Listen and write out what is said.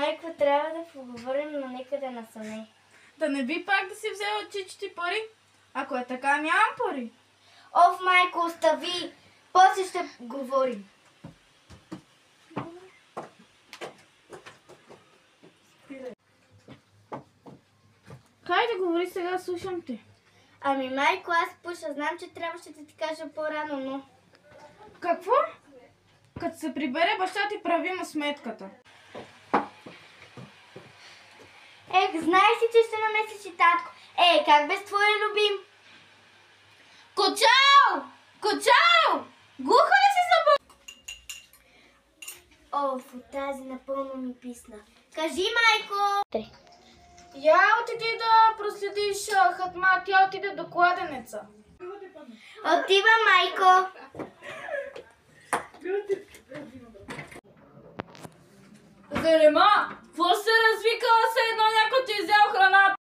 Майко, трябва да поговорим, но нека да насаме. Да не би пак да си взела чичити пари? Ако е така, нямам пари. Оф, майко, остави! После ще говорим. Хайде, говори сега, слушам те. Ами, майко, аз пуша. Знам, че трябваше да ти кажа по-рано, но... Какво? Като се прибере, баща ти прави му сметката. Знай си, че ще намесиш и татко. Как без твоя любим? Кочал! Кочал! Глуха ли си за Оф, от тази напълно ми писна. Кажи, майко! Я отиди да проследиш Хатма, тя отиде до кладенеца. Отива, майко! Зарема, какво се